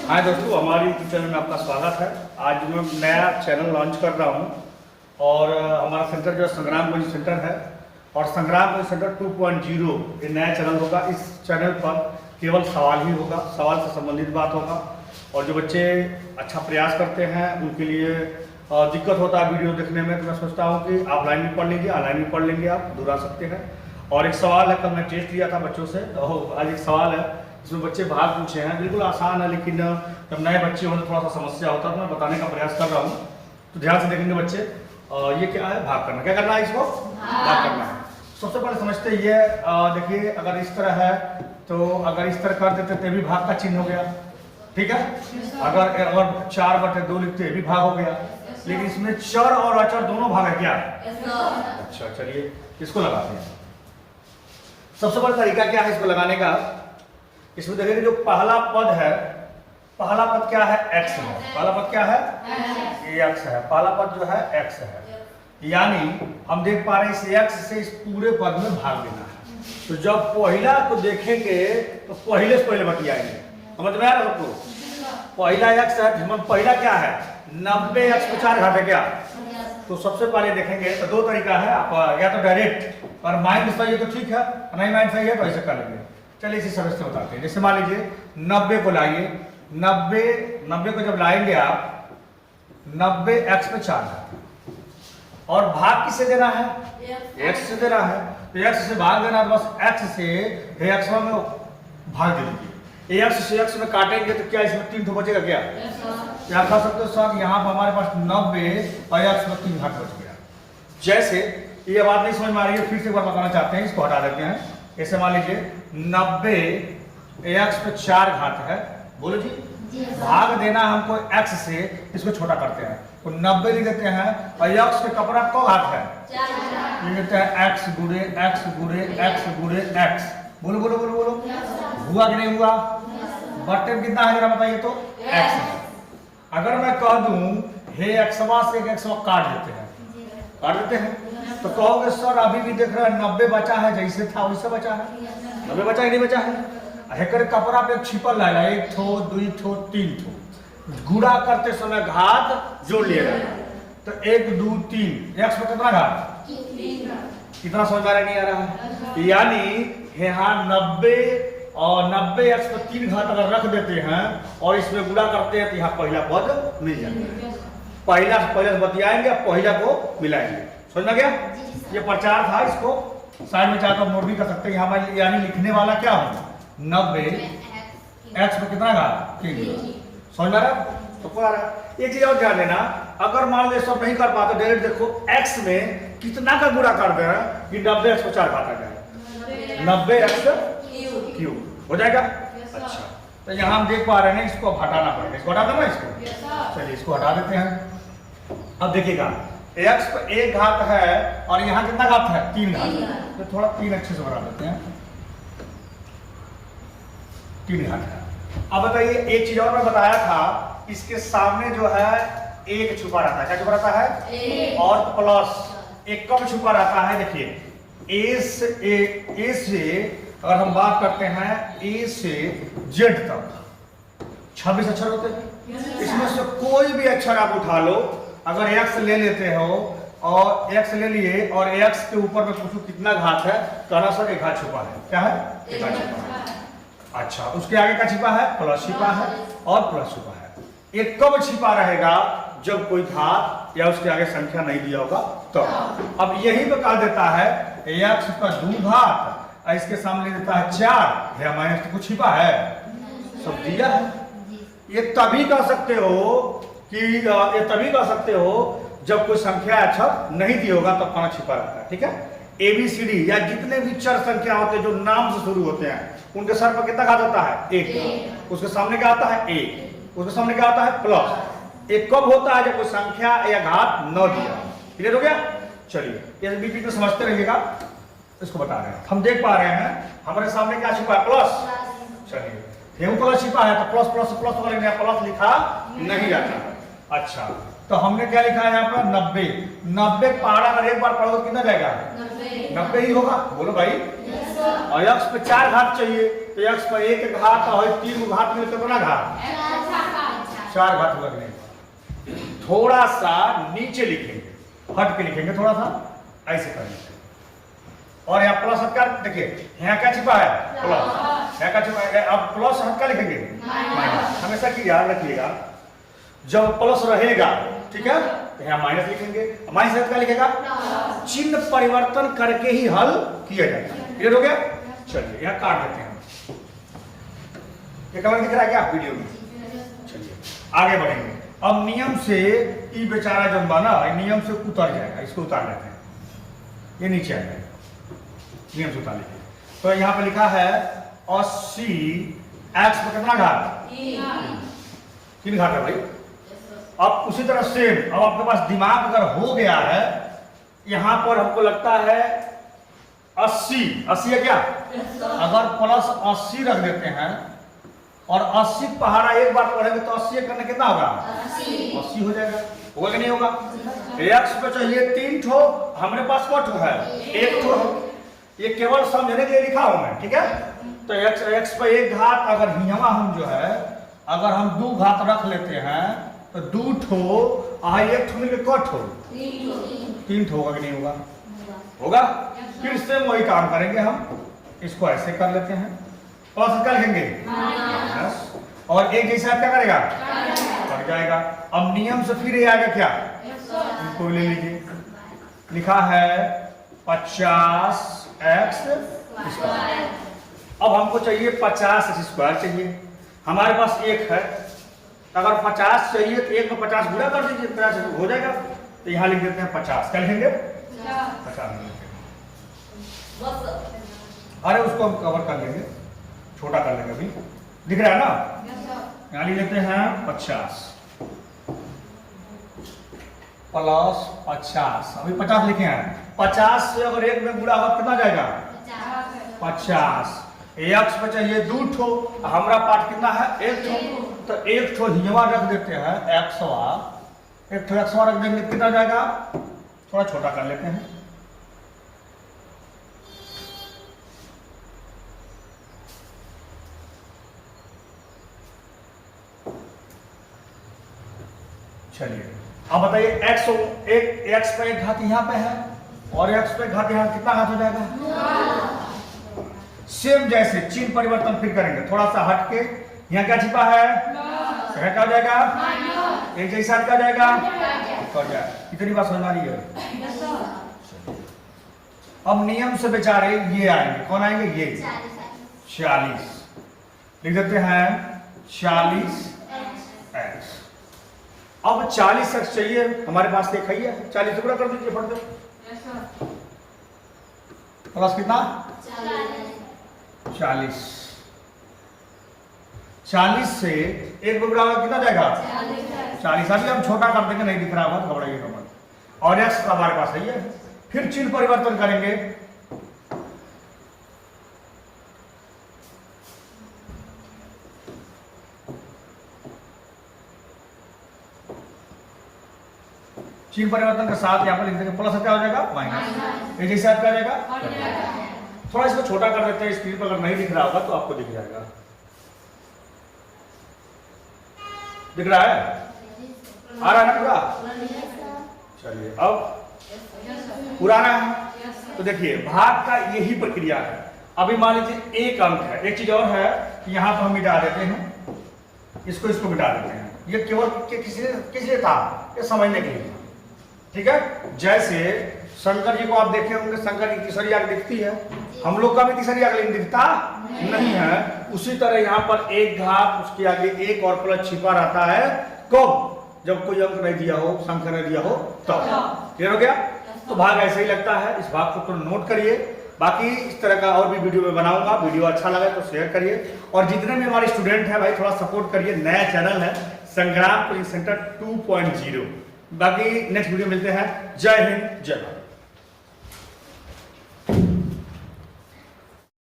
हाय दोस्तों, हमारी YouTube channel में आपका स्वागत है। आज मैं नया चैनल लॉन्च कर रहा हूं और हमारा सेंटर जो संग्राम कोचिंग सेंटर है और संग्राम कोचिंग सेंटर 2.0 ये नया चैनल होगा। इस चैनल पर केवल सवाल ही होगा, सवाल से संबंधित बात होगा और जो बच्चे अच्छा प्रयास करते हैं उनके लिए दिक्कत होता है वीडियो देखने में, तो मैं सोचता हूँ कि ऑफलाइन भी पढ़ लीजिए, ऑनलाइन भी पढ़ लेंगे, आप दूर आ सकते हैं। और एक सवाल है, कल मैं टेस्ट लिया था बच्चों से, तो आज एक सवाल है इसमें बच्चे भाग पूछे हैं, बिल्कुल आसान है, लेकिन जब नए बच्चे हों तो थोड़ा सा समस्या होता है, तो मैं बताने का प्रयास कर रहा हूँ। तो ध्यान से देखेंगे बच्चे। ये क्या है? भाग करना। क्या करना है? इसको भाग करना है। सबसे पहले समझते ये देखिए, अगर इस तरह है तो अगर इस तरह कर देते तो भी भाग का चिन्ह हो गया, ठीक है। अगर 4/2 लिखते भी भाग हो गया, लेकिन इसमें चर और अचर दोनों भाग है क्या? अच्छा, चलिए इसको लगाते हैं। सबसे बड़ा तरीका क्या है इसको लगाने का? इसमें देखिए जो पहला पद है, पहला पद क्या है? x है। पहला पद क्या है? ये x है। पहला पद जो है x है, यानी हम देख पा रहे हैं इस x से इस पूरे पद में भाग देना है। तो जब पहला को देखेंगे तो पहले से पहले बतियाएंगे, समझ में आ रहा है सबको? पहला x है, हम पहला क्या है? 90x पे 4 घात है क्या? तो सबसे पहले देखेंगे तो दो तरीका है, आप या तो डायरेक्ट और माइंड सही है तो ठीक है, नहीं माइंड सही है तो ऐसे कर लेंगे। चलिए इसी सबसे बताते हैं। जैसे मान लीजिए 90 को लाइए, 90 को जब लाएंगे आप 90x पे 4 घात और भाग किससे देना है? x से देना है। तो x से भाग देना है, तो बस x से x में भाग दे दीजिए। x से x में काटेंगे तो क्या इसमें 3 तो बचेगा क्या? क्या खा सकते हो सर? यहाँ पर हमारे पास 90 और x में 3 घात बच गया। जैसे ये बात नहीं समझ में आ रही है, फिर से एक बार बताना चाहते हैं, इसको हटा देते हैं। ऐसे मान लीजिए 90x पे 4 घात है, बोलो जी, भाग देना हमको x से, इसको छोटा करते हैं तो 90 लिख देते हैं और x के कपड़ा को घात है, लिख देते हैं x गुणे x गुणे x गुणे x। बोलो बोलो बोलो बोलो, हुआ कि नहीं हुआ? बट्टे में कितना है जरा बताइए तो? x है। अगर मैं कह दूं हे एक्सवा से एक्सवा काट देते हैं तो कहोगे सर अभी भी देख रहा है 90 बचा है, जैसे था वैसे बचा है। 90 बचा ही नहीं बचा है। हेकर कपड़ा पे छिपल रहेगा, 1 ठो 2 ठो 3 ठो, गुणा करते समय घात जोड़ लिएगा तो 1 2 3 x पे कितना घात? कितना समझ में नहीं आ रहा है? यानी यहाँ 90 और 90x पे 3 घात अगर रख देते हैं और इसमें गुणा करते हैं तो यहाँ पहला पद मिल जाएगा। पहला से बतियाएंगे, पहला को मिलाएंगे। समझ में गया? ये प्रचार था, इसको साइड में जाकर नोट भी कर सकते हैं। यहाँ पर यानी लिखने वाला क्या हो? 90x पे कितना घात? 3। समझ में आ रहा? तो पूरा एक चीज और ध्यान देना, अगर मान लो सब नहीं कर पाते, डायरेक्ट देखो x में कितना का गुणा कर देना कि 90x पे 4 घात आ जाए, 90x क्यूब हो जाएगा। अच्छा, तो यहाँ हम देख पा रहे हैं, इसको हटाना पड़ेगा। इसको हटा देना, इसको चलिए इसको हटा देते हैं। अब देखिएगा x पे 1 घात है और यहाँ कितना घात है? 3 घात। तो थोड़ा 3 अच्छे से बना देते हैं, 3 घात है। अब बताइए एक चीज और मैं बताया था, इसके सामने जो है 1 छुपा रहता है। क्या छुपा रहता है? और प्लस 1 कब छुपा रहता है? देखिए ए से अगर हम बात करते हैं ए से जेड तक 26 अक्षर होते हैं। इसमें से कोई भी अक्षर आप उठा लो, अगर x ले लेते हो और x ले लिए और x के ऊपर में पूछूं कितना घात है, कहना सर 1 घात छुपा है। क्या है? 1 घात छुपा है। अच्छा, उसके आगे का छिपा है? प्लस छिपा है और प्लस छुपा है। एक कब छिपा रहेगा? जब कोई घात या उसके आगे संख्या नहीं दिया होगा तो। अब यही पे कह देता है x का 2 घात, इसके सामने देता है 4 या माइनस, तो कुछ छिपा है? सब दिया है। ये तभी कह सकते हो कि ये तभी कह सकते हो जब कोई संख्या अक्षर नहीं दी होगा तब कहाँ छिपा रहता है। ठीक है? ABCD या जितने भी चर संख्या होते हैं जो नाम से शुरू होते हैं, उनके सर पर कितना घात होता है? 1। उसके सामने क्या आता है? 1। उसके सामने क्या आता है? प्लस। एक कब होता है? जब कोई संख्या या घात न दिया। क्लियर हो गया? चलिए ये बीच में समझते रहिएगा, इसको बता रहे हैं। हम देख पा रहे हैं हमारे सामने क्या छिपा है? प्लस। चलिए प्लस छिपा है तो प्लस प्लस प्लस वाले प्लस लिखा नहीं जाता। अच्छा, तो हमने क्या लिखा है यहाँ पर? 90 पारा अगर एक बार पढ़ो तो कितना जाएगा? 90 ही होगा। बोलो भाई। और x पे 4 घात चाहिए तो x पर 1 घात और 3 घात में कितना घात? 4 घात होगा कि नहीं होगा। थोड़ा सा नीचे लिखेंगे, हट के लिखेंगे थोड़ा सा, ऐसे कर लेते हैं। और यहाँ प्लस हट का देखिए, यहाँ क्या छिपा है प्लस, यहाँ क्या छिपा है। अब प्लस हट का लिखेंगे माइनस। हमेशा की याद रखिएगा, जब प्लस रहेगा ठीक है तो यहाँ माइनस लिखेंगे, माइनस हट का लिखेगा, चिन्ह परिवर्तन करके ही हल किया जाता है। क्लियर हो गया? चलिए यहाँ काट देते हैं। ये कलर दिख रहा है क्या वीडियो में? चलिए आगे बढ़ेंगे। अब नियम से ई बेचारा जब बना, नियम से उतर जाएगा, इसको उतार लेते हैं, ये नीचे आ जाएगा, नियम से उतार लीजिए। तो यहाँ पे लिखा है 80 x में कितना घात? 3 घात है भाई। अब उसी तरह सेम, अब आपके पास दिमाग अगर हो गया है, यहां पर हमको लगता है 80 है क्या? अगर प्लस 80 रख देते हैं और 80 पहाड़ा एक बार पढ़ेंगे तो 80 करने कितना होगा? 80 हो जाएगा। होगा कि नहीं होगा? x पे चाहिए 3 ठो, हमारे पास क्या ठो है? 1 ठो। ये केवल समझने के लिए लिखा हूं मैं, ठीक है? तो x पे 1 घात, अगर यहाँ हम जो है अगर हम 2 घात रख लेते हैं तो 2 ठो, 1 ठो मिलकर क्या ठो? 3 ठो। होगा कि नहीं होगा? होगा। फिर से वही काम करेंगे हम, इसको ऐसे कर लेते हैं, प्लस क्या लिखेंगे? और एक जैसा क्या करेगा? कट जाएगा। अब नियम से फिर ये आएगा क्या? इनको ले लीजिए, लिखा है 50x स्क्वायर। अब हमको चाहिए 50x स्क्वायर चाहिए, हमारे पास 1 है, अगर 50 चाहिए तो 1 में 50 गुणा कर दीजिए, 50 हो जाएगा। तो यहाँ लिख देते हैं 50, क्या लिखेंगे? 50 लिखेंगे। अरे उसको हम कवर कर लेंगे, छोटा कर लेंगे, अभी दिख रहा है ना? यहाँ लिख लेते हैं 50 प्लस 50, अभी 50 लिखे हैं। 50 से अगर 1 में गुणा होगा कितना जाएगा? 50। x पे चाहिए 2 ठो, हमारा पार्ट कितना है? 1 ठो, तो 1 ठो हिवा रख देते हैं, एक्सवा, 1 ठो एक्सवा रख देंगे, कितना जाएगा? थोड़ा छोटा कर लेते हैं, चलिए अब बताइए x पे 1 घात यहाँ पे है और x पे 1 घात यहाँ, कितना घात हो जाएगा? सेम जैसे चिन्ह परिवर्तन फिर करेंगे, थोड़ा सा हट के, यहाँ क्या छिपा है? क्या हो जाएगा? एक जैसा क्या जाएगा? कितनी बात समझ आ रही है? अब नियम से बेचारे ये आएंगे, कौन आएंगे? ये 40 लिख देते हैं, 40x। अब 40x चाहिए, हमारे पास एक है 40 टुकड़ा कर दीजिए, फट दो, प्लस कितना? 40 से 1 गुणा कितना जाएगा? 40। अभी हम छोटा कर देंगे, नहीं दिख रहा होगा तो घबराइएगा मत। और x हमारे पास है, फिर चिन्ह परिवर्तन करेंगे, चिन्ह परिवर्तन के साथ यहाँ पर लिख देंगे, प्लस क्या हो जाएगा? माइनस। एक जैसे क्या जाएगा? थोड़ा इसको छोटा कर देते हैं, स्क्रीन पर अगर नहीं दिख रहा होगा तो आपको दिख जाएगा। दिख रहा है? आ रहा है ना पूरा? चलिए अब पुराना है तो देखिए, भाग का यही प्रक्रिया है। अभी मान लीजिए 1 अंक है, एक चीज और है कि यहाँ पर हम मिटा देते हैं, इसको मिटा देते हैं। ये केवल किस लिए था? ये समझने के लिए, ठीक है? जैसे शंकर जी को आप देखे होंगे, शंकर जी तीसरी आंख दिखती है, हम लोग का भी तीसरी आंख लेकिन दिखता नहीं है। उसी तरह यहाँ पर 1 घात, उसके आगे 1 और प्लस छिपा रहता है, कब? जब कोई अंक नहीं दिया हो, संख्या नहीं दिया हो तब। क्लियर हो गया? तो भाग ऐसे ही लगता है, इस भाग को तो नोट करिए। बाकी इस तरह का और भी वीडियो में बनाऊंगा, वीडियो अच्छा लगे तो शेयर करिए, और जितने भी हमारे स्टूडेंट हैं भाई थोड़ा सपोर्ट करिए। नया चैनल है संग्राम कोचिंग सेंटर 2.0। बाकी नेक्स्ट वीडियो मिलते हैं। जय हिंद, जय भारत।